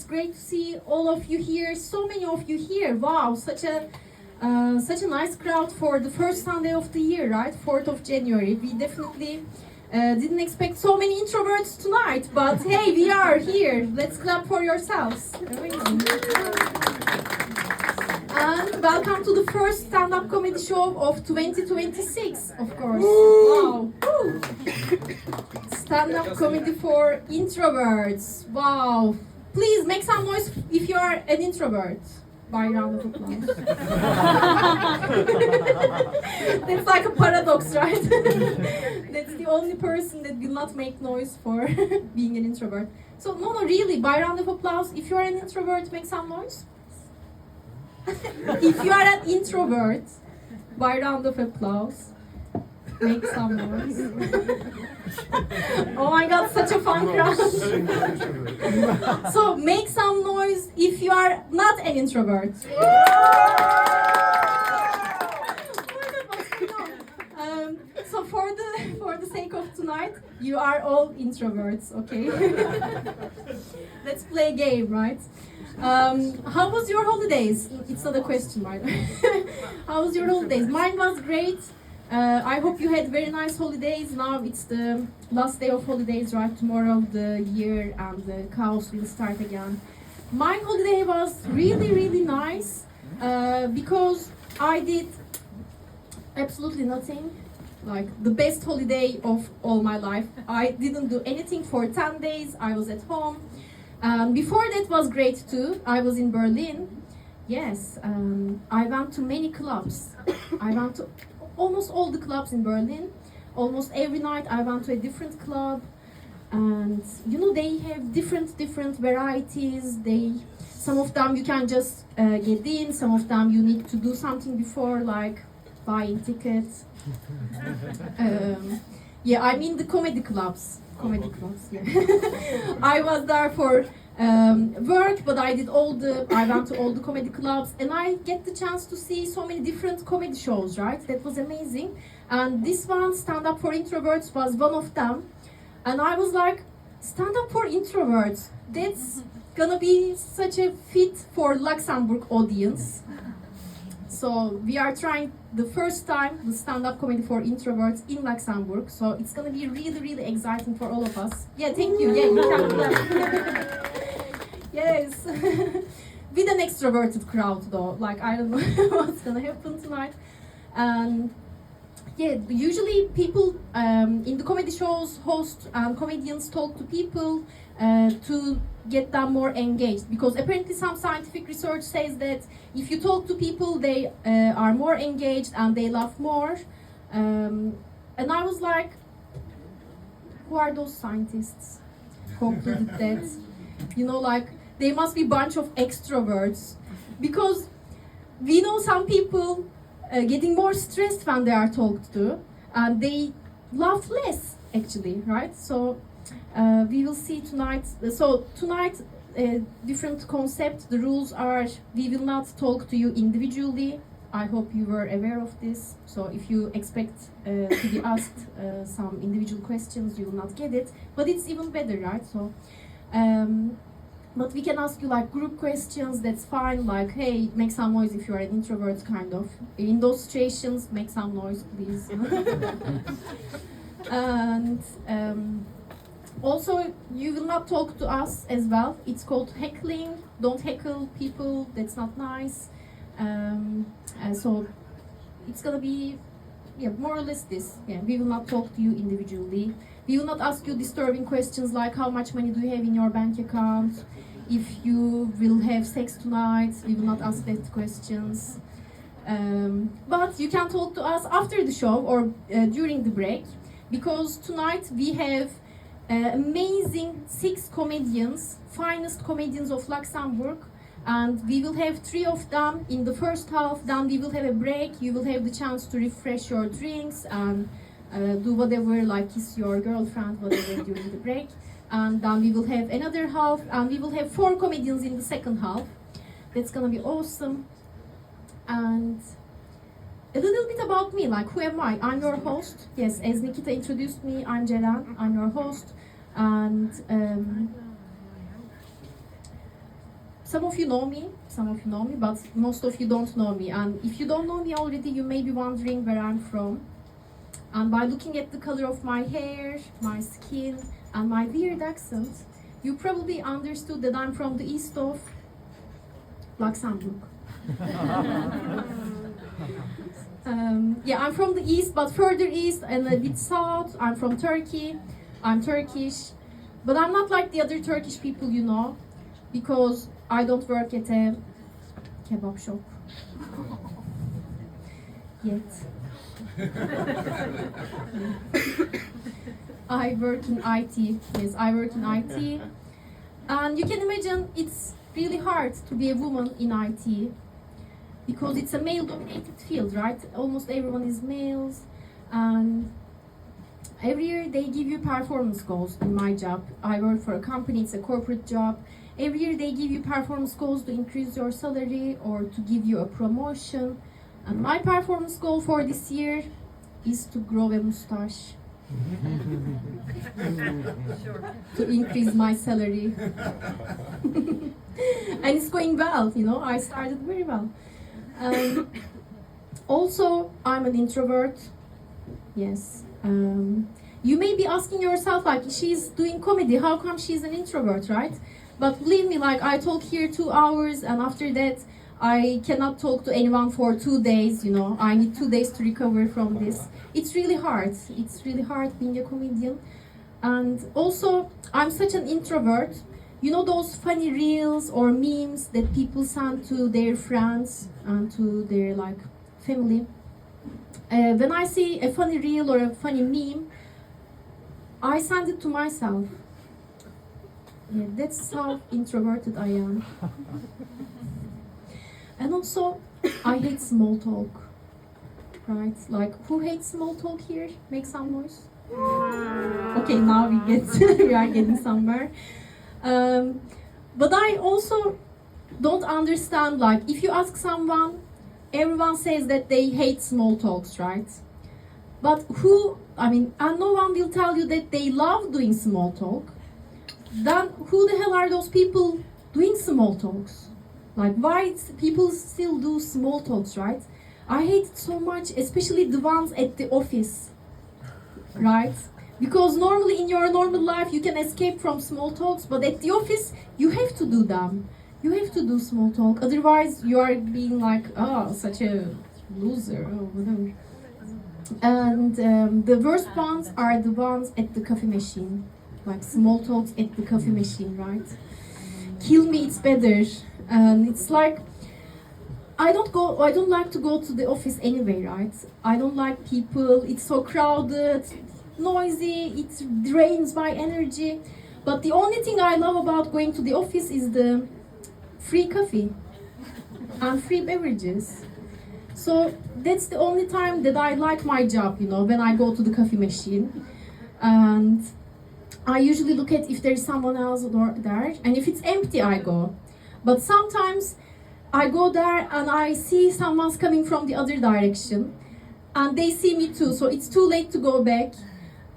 great to see all of you here. So many of you here. Wow, such a nice crowd for the first Sunday of the year, right? 4th of January. We definitely didn't expect so many introverts tonight, but hey, we are here. Let's clap for yourselves. Amazing. And welcome to the first stand-up comedy show of 2026, of course. Wow. Stand-up comedy for introverts. Wow. Please make some noise if you are an introvert. By round of applause. That's like a paradox, right? That's the only person that will not make noise for being an introvert. So, no, really, by round of applause, if you are an introvert, make some noise. If you are an introvert, by round of applause, make some noise. Oh my god, such a fun crowd. So, make some noise if you are not an introvert. So for the sake of tonight, you are all introverts, okay? Let's play a game, right? How was your holidays? It's not a question, right? How was your holidays? Mine was great. I hope you had very nice holidays. Now it's the last day of holidays, right? Tomorrow the year and the chaos will start again. My holiday was really, really nice because I did absolutely nothing. Like the best holiday of all my life. I didn't do anything for 10 days. I was at home. Before that was great too. I was in Berlin. Yes, I went to many clubs. I went to almost all the clubs in Berlin. Almost every night I went to a different club. And you know, they have different varieties. Some of them you can just get in. Some of them you need to do something before, like buying tickets. Yeah, I mean the comedy clubs. Yeah. I was there for work, but I went to all the comedy clubs, and I get the chance to see so many different comedy shows, right? That was amazing. And this one, Stand Up for Introverts, was one of them. And I was like, Stand Up for Introverts, that's gonna be such a fit for Luxembourg audience. So we are trying the first time the stand-up comedy for introverts in Luxembourg. So it's gonna be really, really exciting for all of us. Yeah, thank you. Yeah, you can clap. Yes. With an extroverted crowd though. Like, I don't know what's gonna happen tonight. Yeah, usually people in the comedy shows, hosts and comedians talk to people to get them more engaged, because apparently some scientific research says that if you talk to people, they are more engaged and they laugh more. And I was like, who are those scientists? Concluded that, you know, like, they must be a bunch of extroverts, because we know some people getting more stressed when they are talked to, and they laugh less, actually, right? So we will see tonight. So tonight, different concept. The rules are: we will not talk to you individually. I hope you were aware of this. So if you expect to be asked some individual questions, you will not get it. But it's even better, right? So. But we can ask you like group questions, that's fine, like, hey, make some noise if you are an introvert, kind of. In those situations, make some noise, please. And also, you will not talk to us as well. It's called heckling. Don't heckle people, that's not nice. So it's gonna be, yeah, more or less this. Yeah, we will not talk to you individually. We will not ask you disturbing questions like how much money do you have in your bank account, if you will have sex tonight. We will not ask that questions. But you can talk to us after the show or during the break, because tonight we have amazing 6 comedians, finest comedians of Luxembourg, and we will have 3 of them in the first half. Then we will have a break. You will have the chance to refresh your drinks and do whatever, like kiss your girlfriend, whatever during the break. And then we will have another half, and we will have 4 comedians in the second half. That's gonna be awesome. And a little bit about me, like, who am I? I'm your host. Yes, as Nikita introduced me, I'm Ceren. I'm your host. And some of you know me, but most of you don't know me. And if you don't know me already, you may be wondering where I'm from. And by looking at the color of my hair, my skin, and my weird accent, you probably understood that I'm from the east of Luxembourg. Yeah, I'm from the east, but further east and a bit south. I'm from Turkey. I'm Turkish. But I'm not like the other Turkish people you know, because I don't work at a kebab shop. Yet. I work in IT. Yes, I work in IT. And you can imagine it's really hard to be a woman in IT because it's a male-dominated field, right? Almost everyone is males. And every year they give you performance goals in my job. I work for a company, it's a corporate job. Every year they give you performance goals to increase your salary or to give you a promotion. And my performance goal for this year is to grow a mustache. To increase my salary. And it's going well, you know, I started very well. Also, I'm an introvert. Yes. You may be asking yourself, like, she's doing comedy, how come she's an introvert, right? But believe me, like, I talk here 2 hours, and after that, I cannot talk to anyone for 2 days, you know. I need 2 days to recover from this. It's really hard. It's really hard being a comedian. And also, I'm such an introvert. You know those funny reels or memes that people send to their friends and to their, like, family? When I see a funny reel or a funny meme, I send it to myself. Yeah, that's how introverted I am. And also, I hate small talk, right? Like, who hates small talk here? Make some noise. Okay, now we are getting somewhere. But I also don't understand, like, if you ask someone, everyone says that they hate small talks, right? But and no one will tell you that they love doing small talk. Then who the hell are those people doing small talks? Like, why people still do small talks, right? I hate it so much, especially the ones at the office, right? Because normally in your normal life you can escape from small talks, but at the office you have to do them. You have to do small talk, otherwise you are being like, oh, such a loser, or whatever. And the worst ones are the ones at the coffee machine, like small talks at the coffee machine, right? Kill me, it's better. And it's like, I don't like to go to the office anyway, right? I don't like people, it's so crowded, noisy, it drains my energy. But the only thing I love about going to the office is the free coffee and free beverages. So that's the only time that I like my job, you know, when I go to the coffee machine. And I usually look at if there's someone else there, and if it's empty, I go. But sometimes I go there and I see someone's coming from the other direction, and they see me too, so it's too late to go back.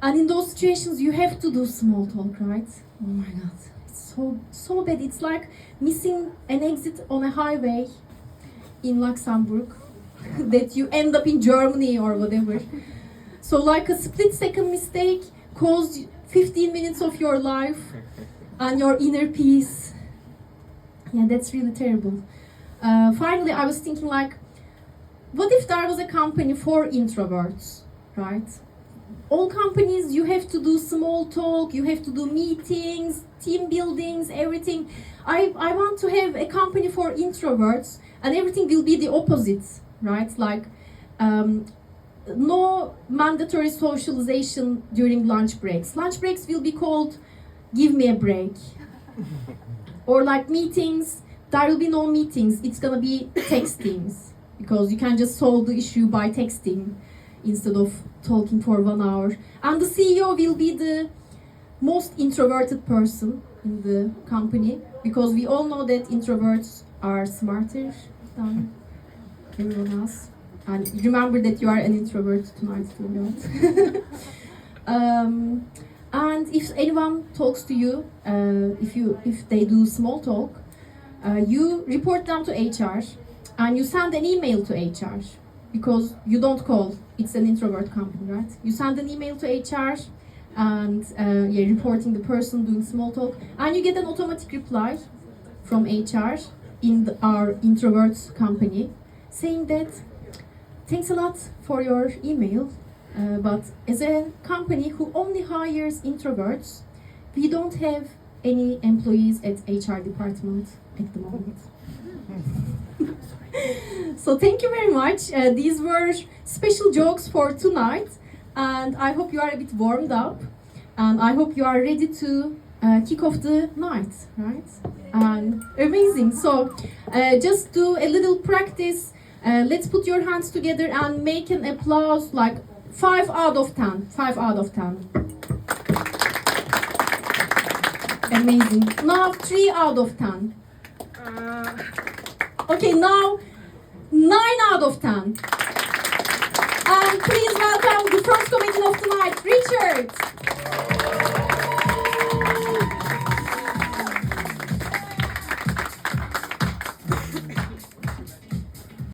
And in those situations, you have to do small talk, right? Oh my God, it's so bad. It's like missing an exit on a highway in Luxembourg that you end up in Germany or whatever. So like a split-second mistake costs 15 minutes of your life and your inner peace. Yeah, that's really terrible. Finally, I was thinking, like, what if there was a company for introverts, right? All companies, you have to do small talk, you have to do meetings, team buildings, everything. I want to have a company for introverts, and everything will be the opposite, right? Like, no mandatory socialization during lunch breaks. Lunch breaks will be called, give me a break. Or like meetings, there will be no meetings, it's gonna be textings. Because you can just solve the issue by texting instead of talking for 1 hour. And the CEO will be the most introverted person in the company, because we all know that introverts are smarter than everyone else. And remember that you are an introvert tonight too, right? And if anyone talks to you, if they do small talk, you report them to HR and you send an email to HR because you don't call. It's an introvert company, right? You send an email to HR and you're reporting the person doing small talk, and you get an automatic reply from HR in our Introverts company saying that thanks a lot for your email, but as a company who only hires introverts, we don't have any employees at HR department at the moment. So thank you very much. These were special jokes for tonight, and I hope you are a bit warmed up, and I hope you are ready to kick off the night, right? And amazing. So just do a little practice. Let's put your hands together and make an applause like 5 out of 10. 5 out of 10. Amazing. Now 3 out of 10. Okay, now 9 out of 10. And please welcome the first comedian of tonight, Richard.